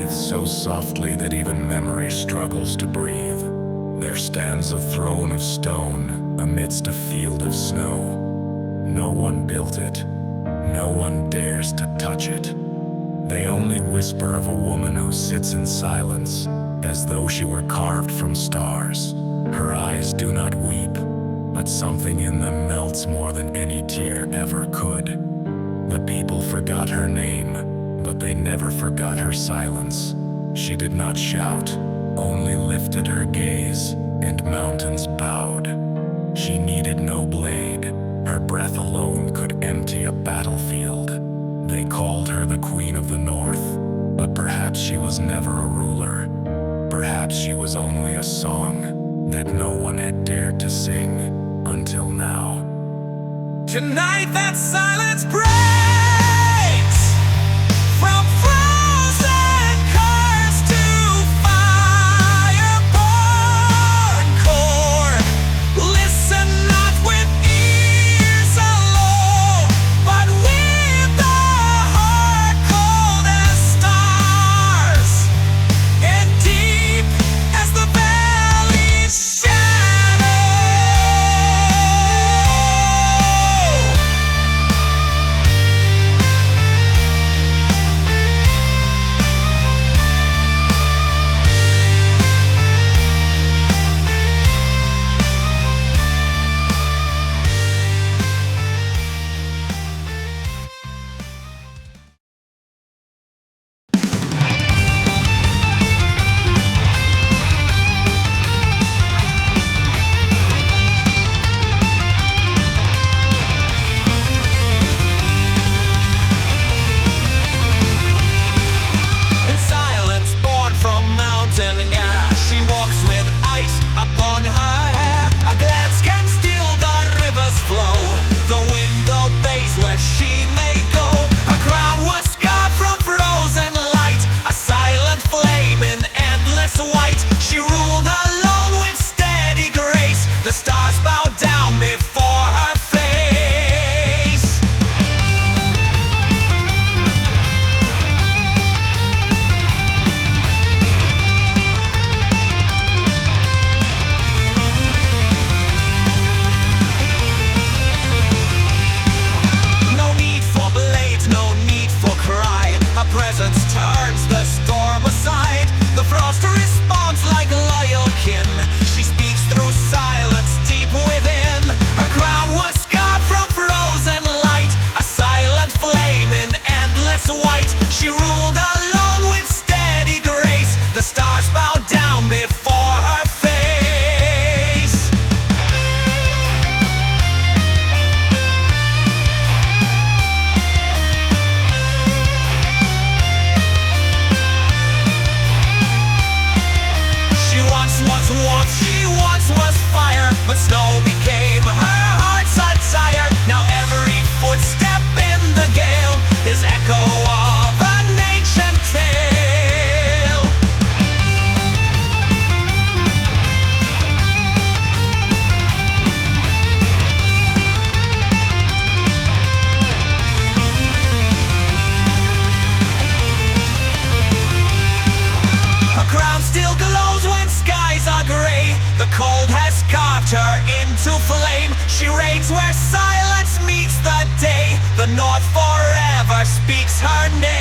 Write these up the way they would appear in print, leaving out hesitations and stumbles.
breathe so softly that even memory struggles to breathe. There stands a throne of stone amidst a field of snow. No one built it, no one dares to touch it. They only whisper of a woman who sits in silence, as though she were carved from stars. Her eyes do not weep, but something in them melts more than any tear ever could. The people forgot her name, but they never forgot her silence. She did not shout, only lifted her gaze, and mountains bowed. She needed no blade, her breath alone could empty a battlefield. They called her the Queen of the North, but perhaps she was never a ruler. Perhaps she was only a song that no one had dared to sing until now. Tonight that silence breaks from frozen cars to fire-born core. Listen not with ears alone, but with the heart cold as stars, and deep as the valley's shadow. She walks with ice upon her hair. A glance can still the rivers flow. The wind obeys where she may go. Her crown was scarred from frozen light, a silent flame in endless white. She ruled alone with steady grace. The stars bowed down before her face. Presence turns the storm aside. The frost responds like loyal kin. She speaks through silence deep within. Her crown was scarred from frozen light, a silent flame in endless white. She ruled alone with steady grace. The stars bowed down before her face. She once was fire, but snow became her heart's desire. Now every footstep in the gale is echo of an ancient tale. Her crown still glows when skies are gray. The cold has carved her into flame. She reigns where silence meets the day. The North forever speaks her name.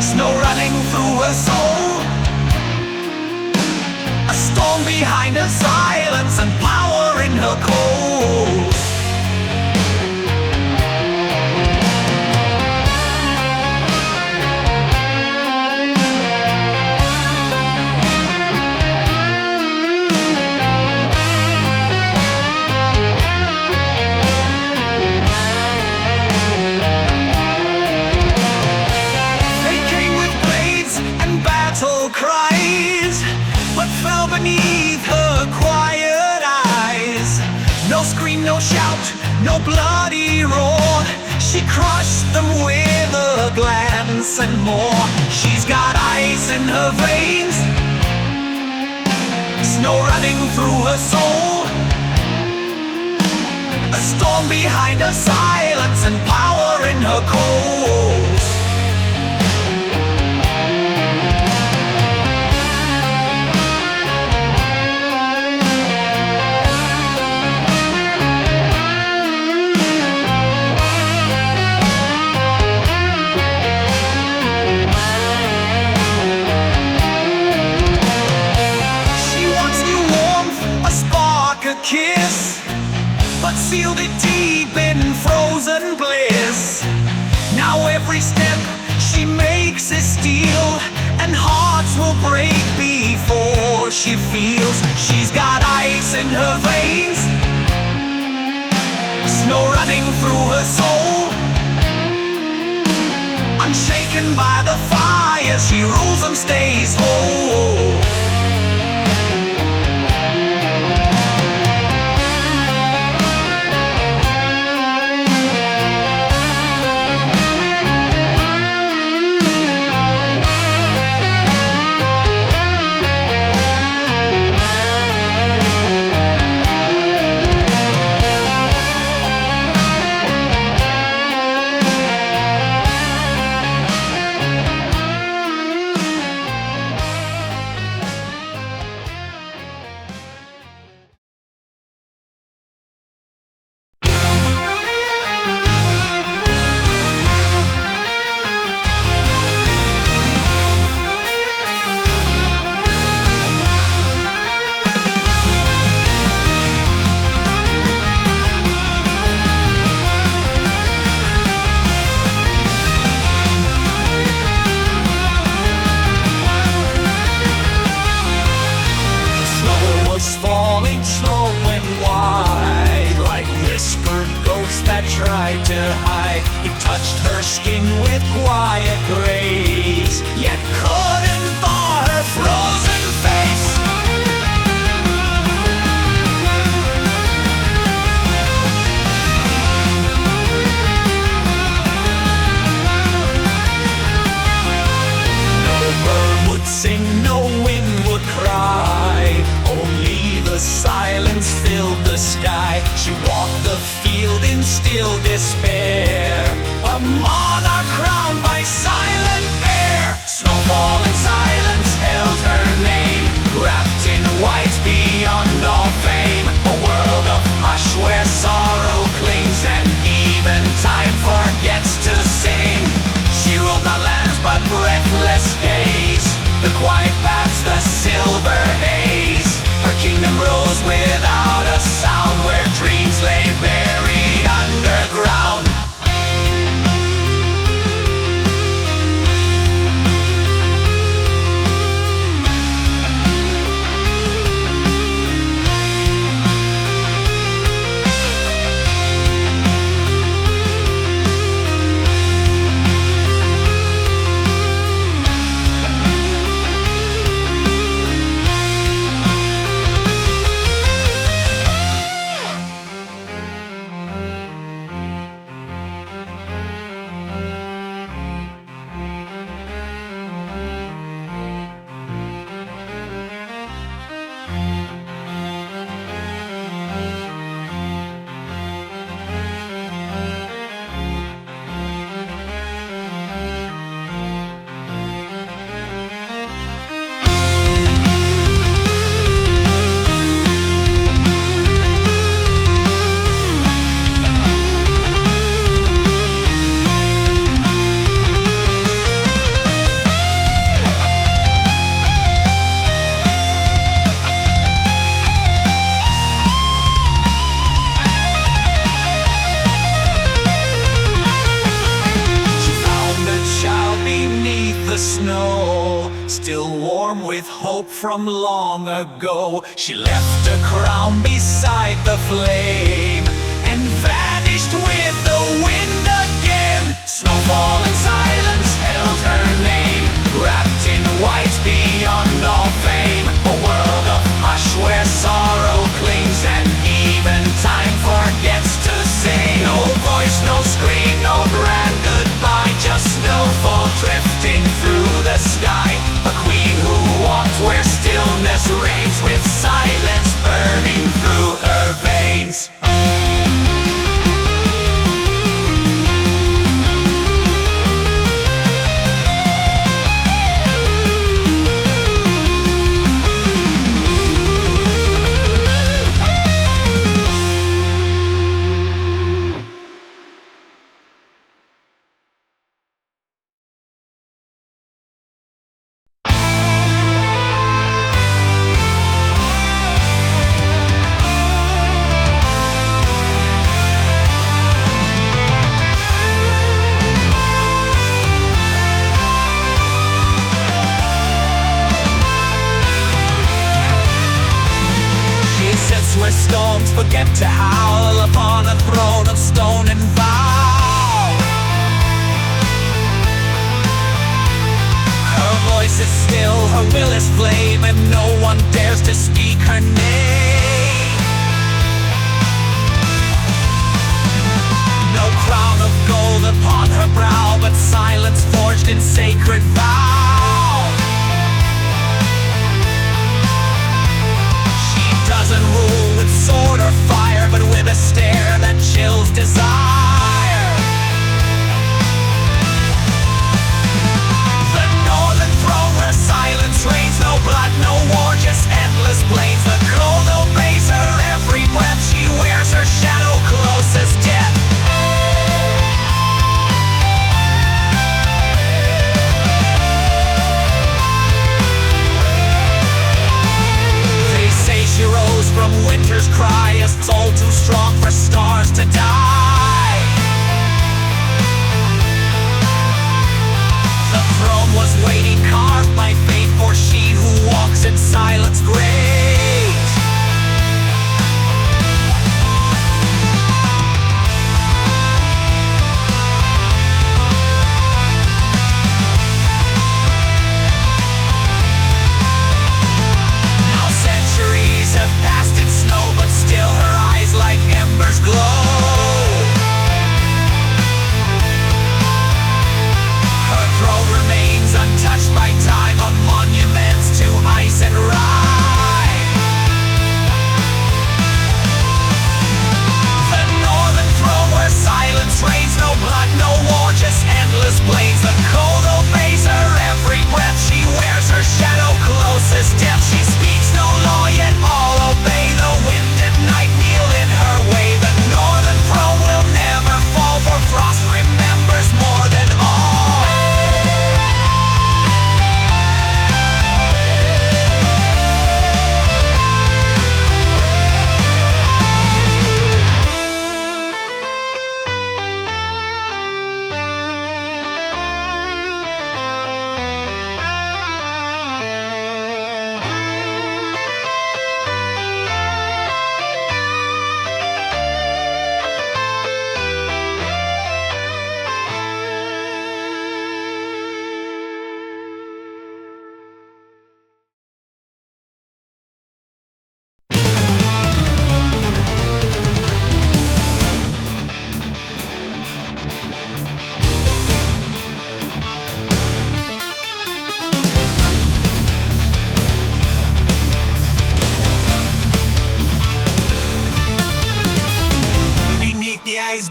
snow running through her soul, a storm behind her silence and power in her cold. Cries, but fell beneath her quiet eyes. No scream, no shout, no bloody roar. She crushed them with a glance and more. She's got ice in her veins, snow running through her soul, a storm behind her silence and power in her cold. Kiss, but sealed it deep in frozen bliss. Now every step she makes is steel, and hearts will break before she feels. She's got ice in her veins, snow running through her soul, unshaken by the fire, she rules and stays whole. Tried to hide, he touched her skin with quiet grace, yet couldn't thaw her frozen face. No bird would sing, no wind would cry, only the silence filled the sky. She walked the field in still despair, a monarch crowned by silent air. Snowfall and silence held her name, wrapped in white beyond all fame. A world of hush where sorrow clings and even time forgets to sing. She ruled not lands but breathless days, the quiet paths, the silver haze. Her kingdom rose without a sound, where dreams lay buried underground. snow, still warm with hope from long ago. She left a crown beside the flame and vanished with the wind again. Snowfall and silence held her name, wrapped in white beyond all fame. A world of hush where sorrow clings and even time forgets to say. No voice, no scream, no grand goodbye, just snowfall drifting through the sky. A queen who walked where stillness reigns, with silence burning through her veins. Where storms forget to howl upon a throne of stone and vow. Her voice is still, her will is flame, and no one dares to speak her name. No crown of gold upon her brow, but silence forged in sacred vow. Doesn't rule with sword or fire, but with a stare that chills desire. The northern throne where silence reigns, no blood, no war, just endless plains. The cold obeys her every breath, she wears her shadow close as death. She rose from winter's cry, a soul too strong for stars to die. The throne was waiting, carved by fate, for she who walks in silence great. Have passed in snow, but still her eyes like embers glow. Her throne remains untouched by time, a monument to ice and rime. The northern throne where silence reigns, no blood, no war, just endless plains. The cold obeys her every breath, she wears her shadow close as death. She speaks no law, yet all obey. The wind and night kneel in her way. The northern throne will never fall, for frost remembers more than all.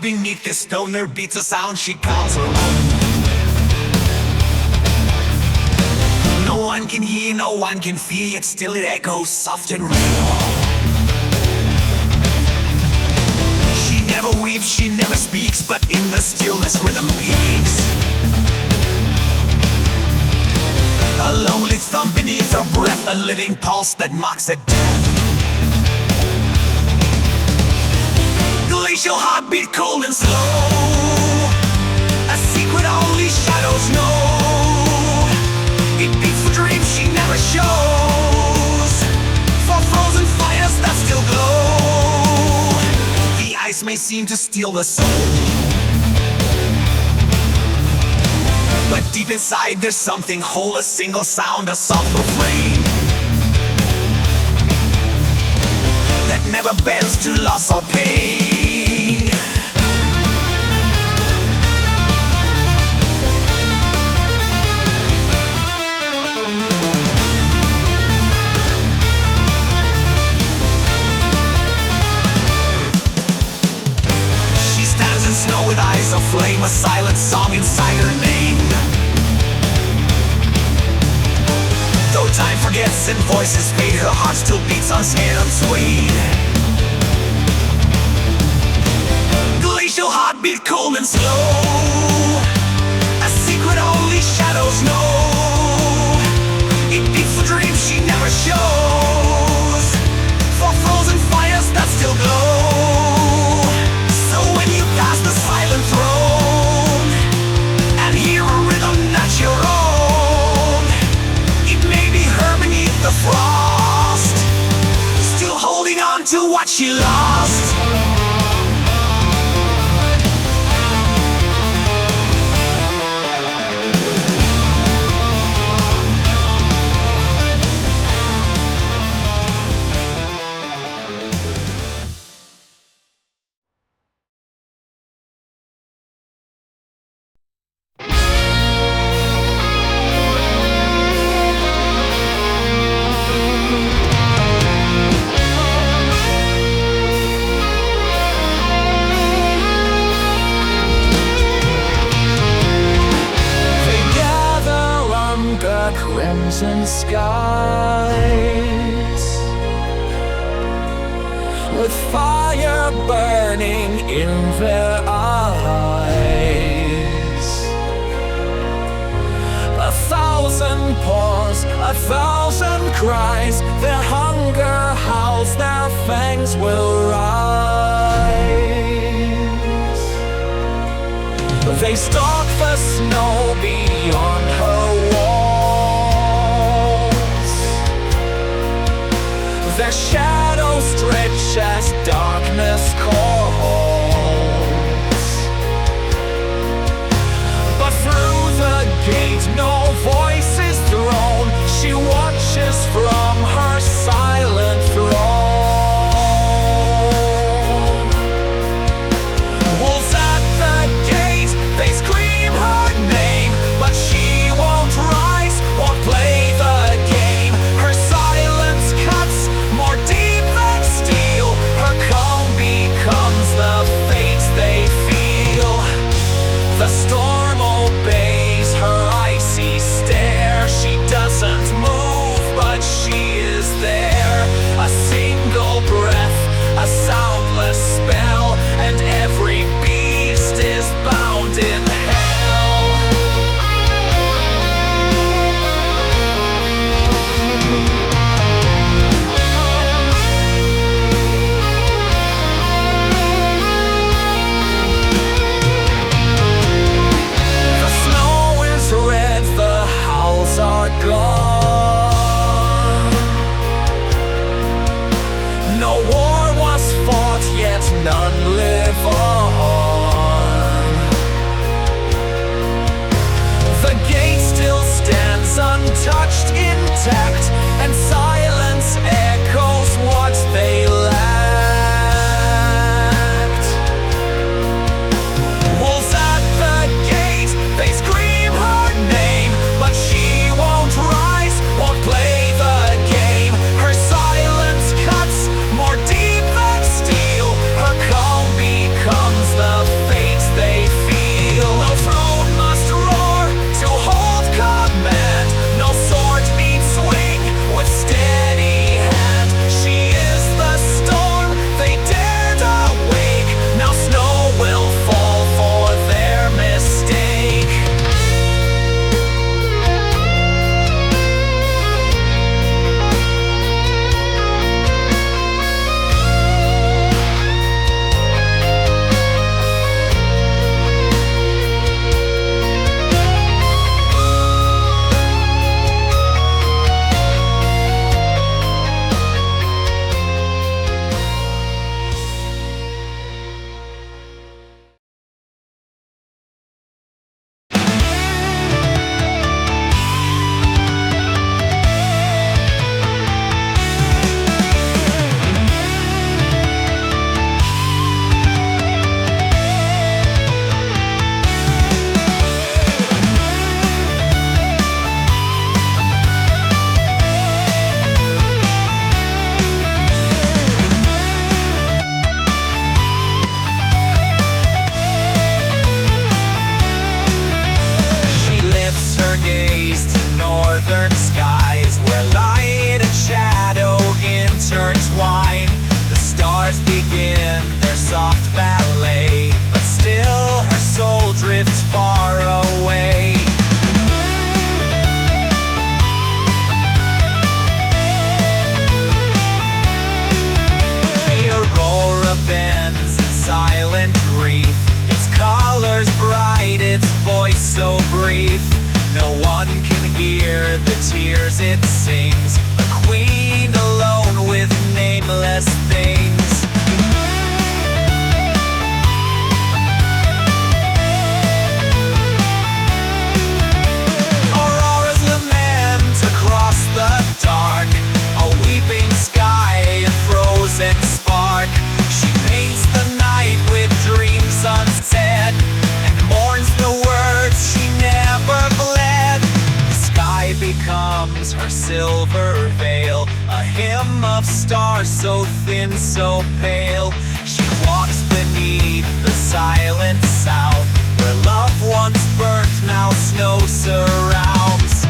Beneath the stone there beats a sound she calls her own. No one can hear, no one can feel, yet still it echoes soft and real. She never weeps, she never speaks, but in the stillness rhythm peaks. A lonely thump beneath her breath, a living pulse that mocks at death. Glacial heartbeat, cold and slow, a secret only shadows know. may seem to steal the soul, but deep inside there's something whole, a single sound, a soft refrain that never bends to loss or pain. She stands in snow with eyes aflame, a silent song inside her name. Though time forgets and voices fade, her heart still beats unscared, unswayed. Glacial heartbeat, cold and slow, a secret only shadows know. It beats for dreams she never shows, for frozen fires that still glow. So when you pass the silent throne and hear a rhythm that's your own, it may be her beneath the frost, still holding on to what she lost. Crimson skies, with fire burning in their eyes. A thousand paws, a thousand cries, their hunger howls, their fangs will rise. They stalk the snow beyond her walls. Their shadows stretch as darkness calls. But through the gate no voice is thrown. She watches from her silent throne. Wolves at the gate, they scream her name, but the tears it sings, a queen alone with nameless things. Aurora's lament across the dark, a weeping sky, a frozen spark. She paints the night with dreams unsaid, and mourns the words she never bled. The sky becomes her silver veil, a hymn of stars so thin, so pale. She walks beneath the silent south, where love once burnt, now snow surrounds.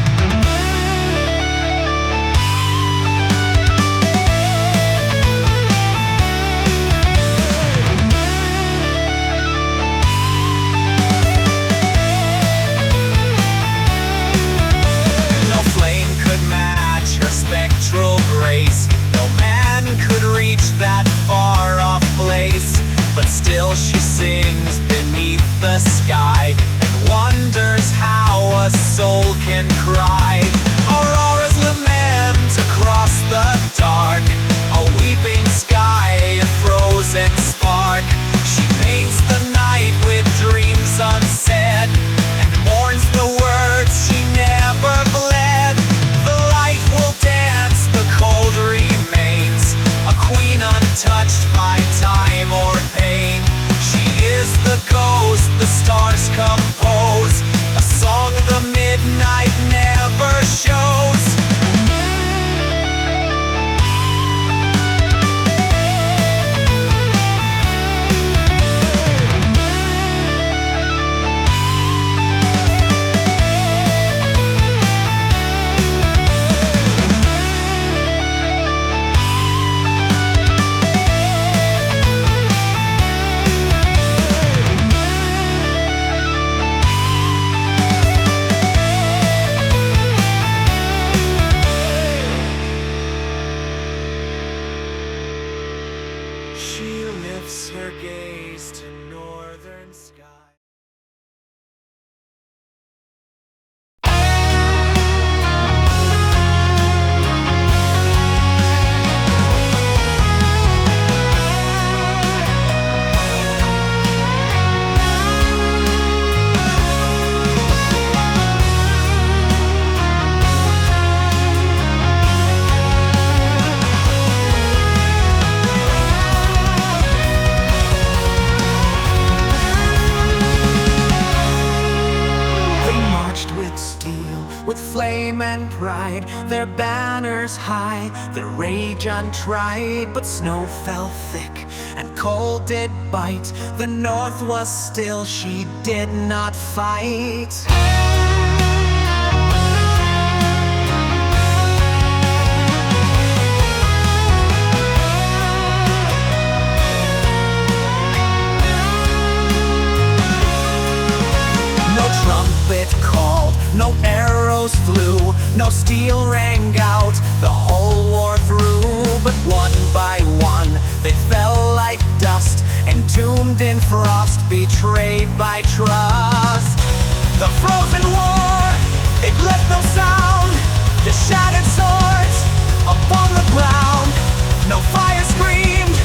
No flame could match her spectral grace, no man could reach that far-off place. But still she sings beneath the sky, and wonders how a soul can cry. Aurora's lament across the dark, a weeping sky, a frozen spark. She paints the night with dreams unsaid, and mourns the words she never bled. The light will dance, the cold remains, a queen untouched by time or pain. She is the ghost the stars compose, a song the midnight never shows. She lifts her gaze to northern sky. With flame and pride, their banners high, their rage untried. But snow fell thick, and cold did bite. The north was still, she did not fight. No trumpet called, no arrows flew, no steel rang out the whole war through. But one by one they fell like dust, entombed in frost, betrayed by trust. The frozen war, it left no sound, the shattered swords upon the ground. No fire screamed,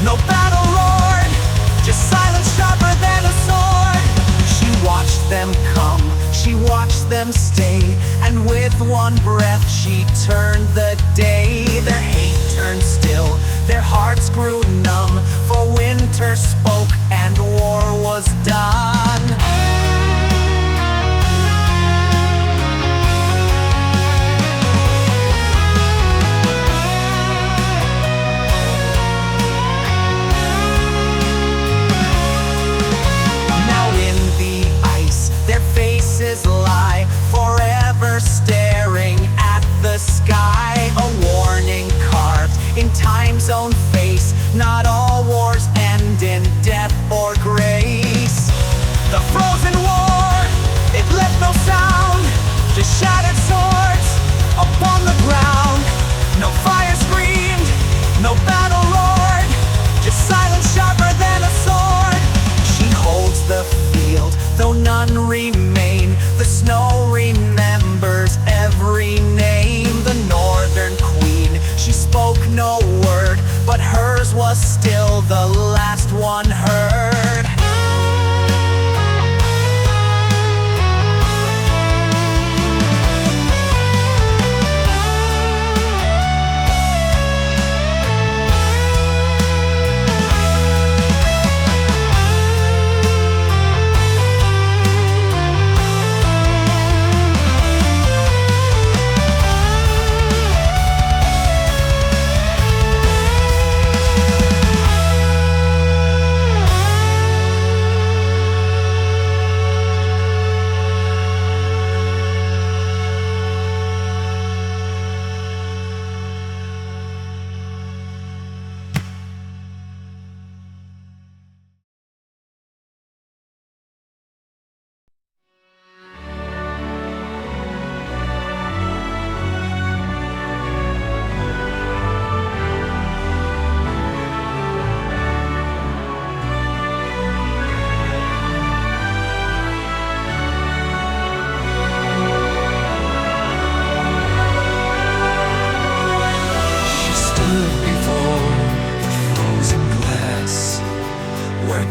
no battle roared, just silence sharper than a sword. She watched them come, she watched them stay, and with one breath she turned the day. Their hate turned still, their hearts grew numb, for winter spoke and war was done. Now in the ice their faces lie, forever staring at the sky. A warning carved in time's own face, not was still the last one heard.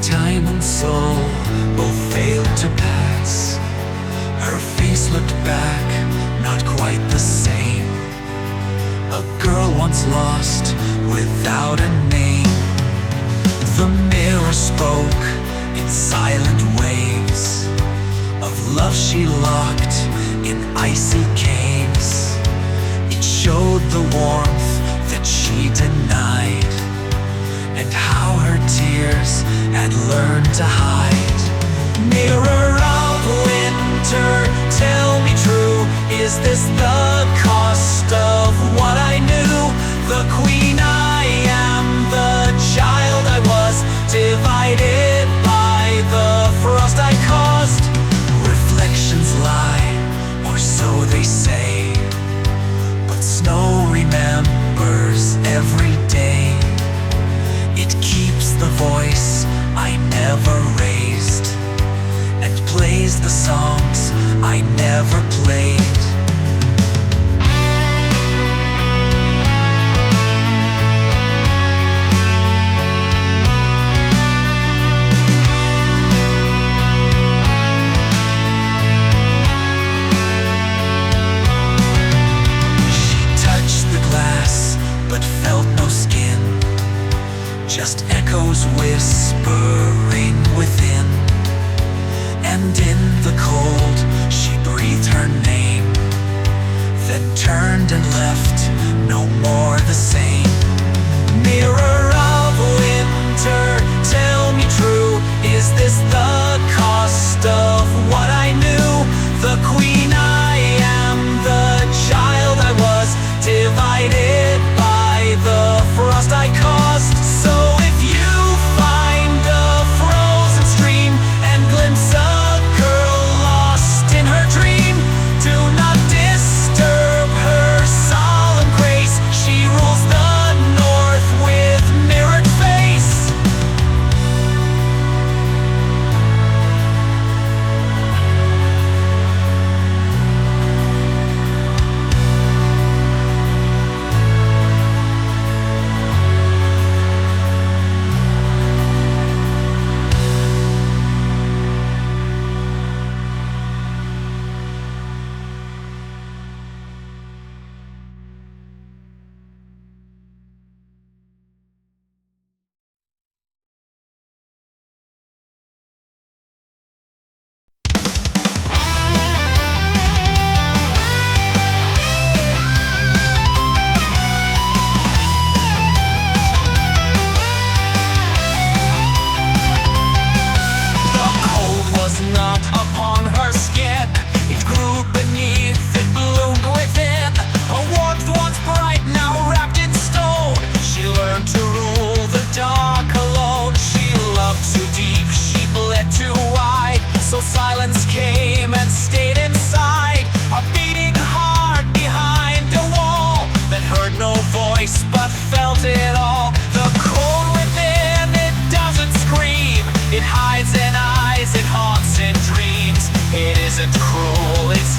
Time and soul both failed to pass. Her face looked back, not quite the same. A girl once lost, without a name. The mirror spoke in silent waves of love she locked in icy caves. It showed the warmth that she denied, and how her tears had learned to hide. Mirror of winter, tell me true, is this the cost of what I knew? The queen I am, the child I was, divided by the frost I caused. Reflections lie, or so they say, but snow remembers every day. It keeps the voice I never raised, and plays the songs I never played. She touched the glass, but felt no skin, just echoes whispering within. And in the cold she breathed her name, then turned and left, no more the same. Mirror of winter, tell me true, is this the cost of what I knew? The queen I am, the child I was, divided by the frost I caused. So if you find a frozen stream and glimpse a girl lost in her dream, do not disturb her solemn grace. She rules the north with mirrored face.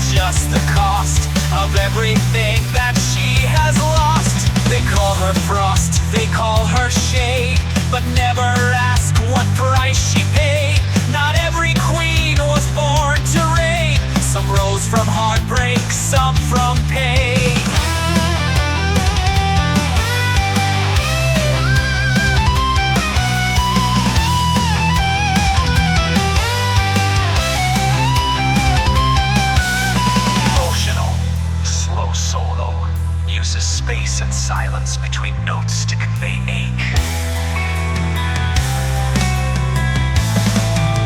Just the cost of everything that she has lost. They call her frost, they call her shade, but never ask what price she paid. Not every queen was born to reign. Some rose from heartbreak, some from pain. Emotional, slow solo, uses space and silence between notes to convey ache.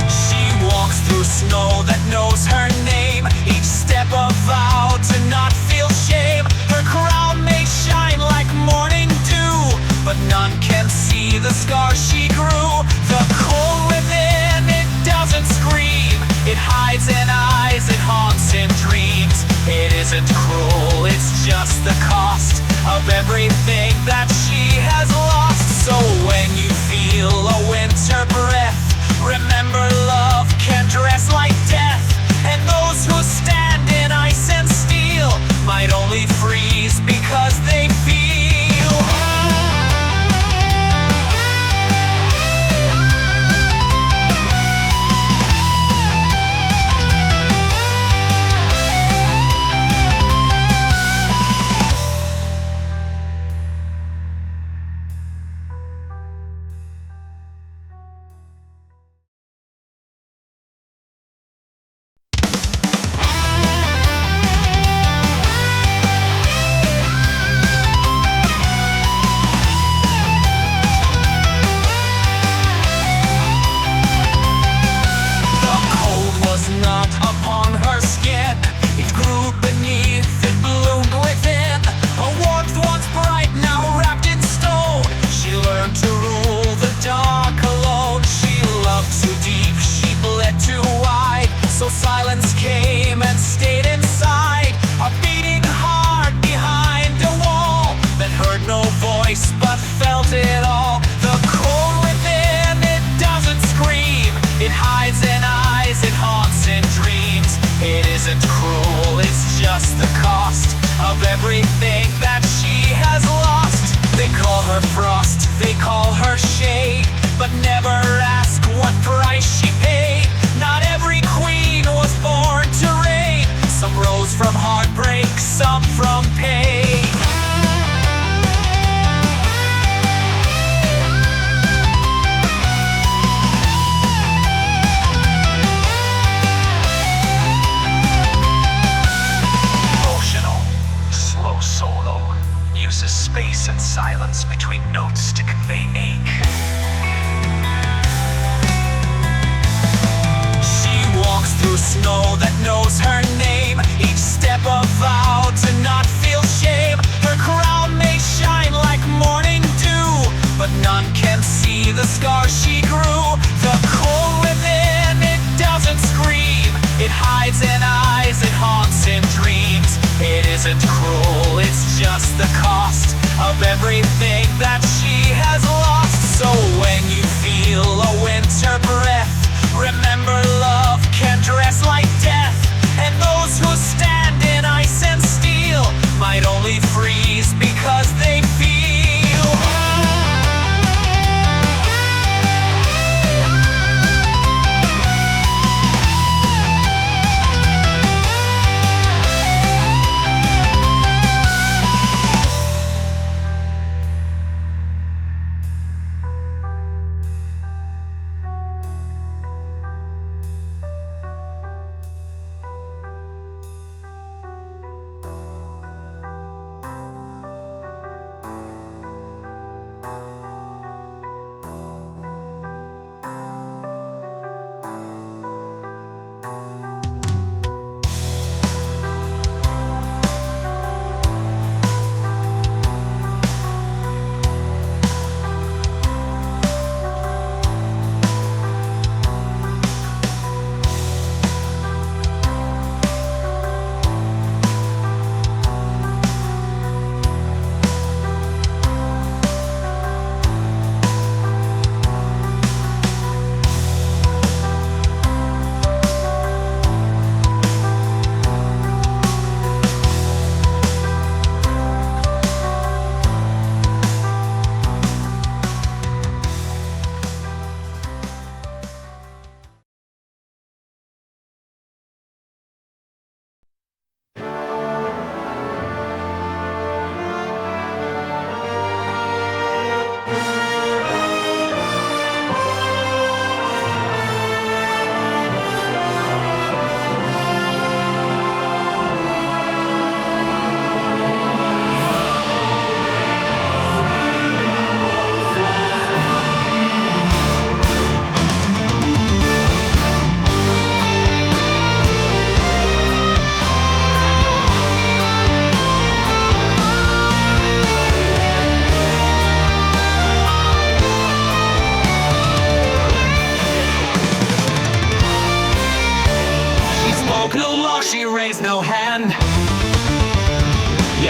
She walks through snow that knows her name, each step a vow to not feel shame. Her crown may shine like morning dew, but none can see the scar she grew. The cold within, it doesn't scream, it hides in eyes, it haunts in dreams. It isn't cruel, it's just the cost of everything that she has lost. So when you feel a winter breath, remember love can dress like death. And those who stand in ice and steel might only freeze because they feel. Not upon her skin, it grew beneath, it bloomed within. A warmth once bright, now wrapped in stone. She learned to rule the dark alone. She loved too deep, she bled too wide, so silence came and stayed inside. A beating heart behind a wall that heard no voice but felt it all. The cold within, it doesn't scream, it hides in eyes, it haunts in dreams. It isn't cruel, it's just the cost of everything that she has lost. They call her frost, they call her shade, but never ask what price she paid. Not every queen was born to reign. Some rose from heartbreak, some from pain. Solo uses space and silence between notes to convey ache. She walks through snow that knows her name, each step a vow to not feel shame. Her crown may shine like morning dew, but none can see the scar she grew. The cold within, it doesn't scream, it hides in eyes, it haunts in dreams. It isn't cruel, it's just the cost of everything that she has lost. So when you feel a winter breath, remember love can dress like death. And those who stand in ice and steel might only freeze because they feel.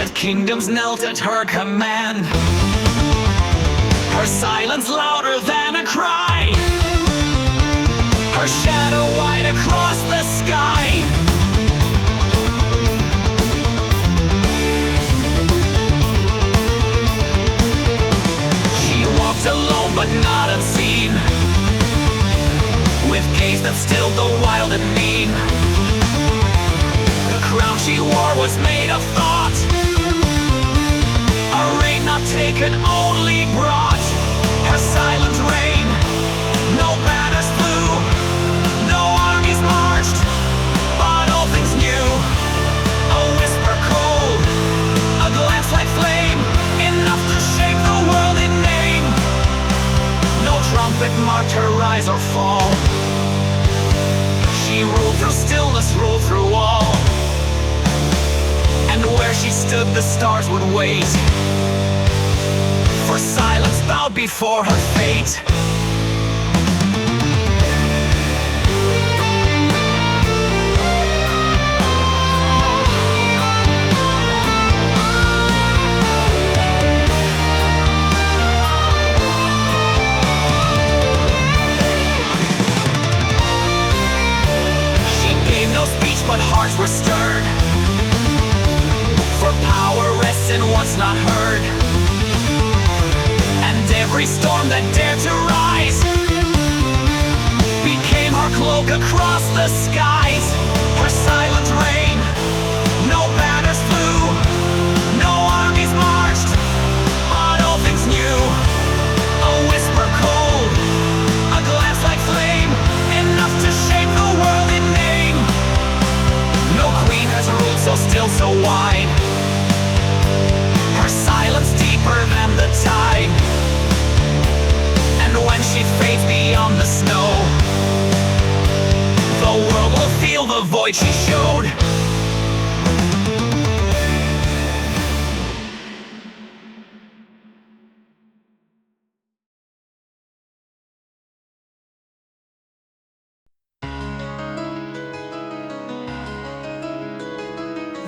yet kingdoms knelt at her command. Her silence louder than a cry, her shadow wide across the sky. She walked alone but not unseen, with gaze that stilled the wild and mean. The crown she wore was made of thought, a reign not taken, only brought. Her silent reign, no banners flew, no armies marched, but all things new. A whisper cold, a glance like flame, enough to shake the world in name. No trumpet marked her rise or fall. She ruled through stillness, ruled through all. And where she stood the stars would wait, for silence bowed before her fate. She gave no speech, but hearts were stirred, for power rests in what's not heard. Every storm that dared to rise became her cloak across the skies. Her silent reign, no banners flew, no armies marched, but all things new. A whisper cold, a glance like flame, enough to shake the world in name. No queen has ruled so still, so wide, her silence deeper than the tide. When she fades beyond the snow, the world will feel the void she showed.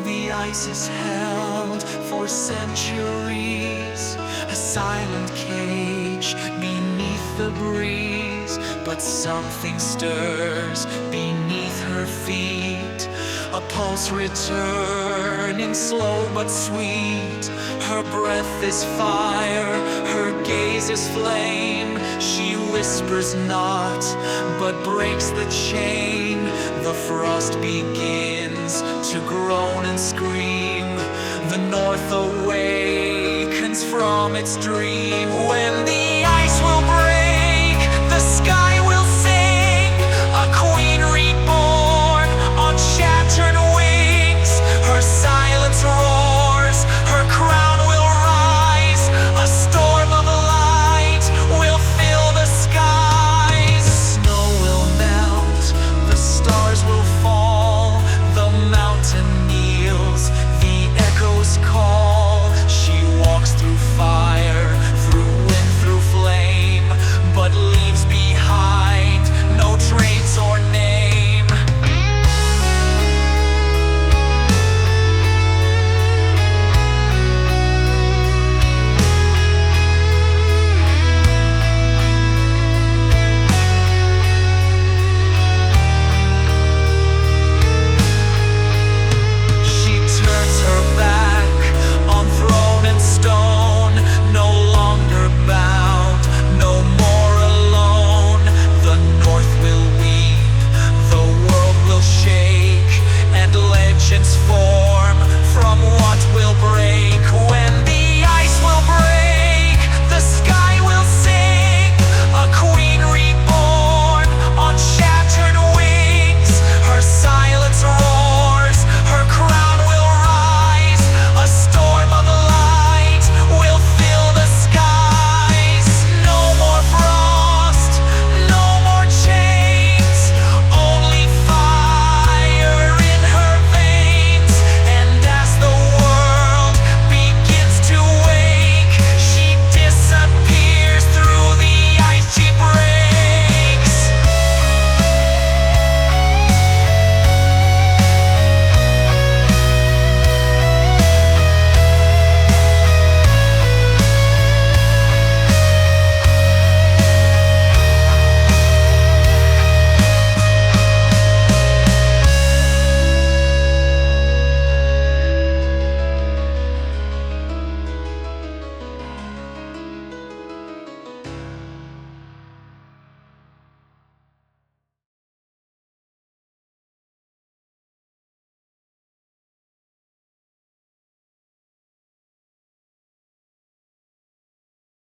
The ice is held for centuries, a silent cage beneath the breeze. But something stirs beneath her feet, a pulse returning slow but sweet. Her breath is fire, her gaze is flame. She whispers not, but breaks the chain. The frost begins to groan and scream. The north awakens from its dream, when the ice will break.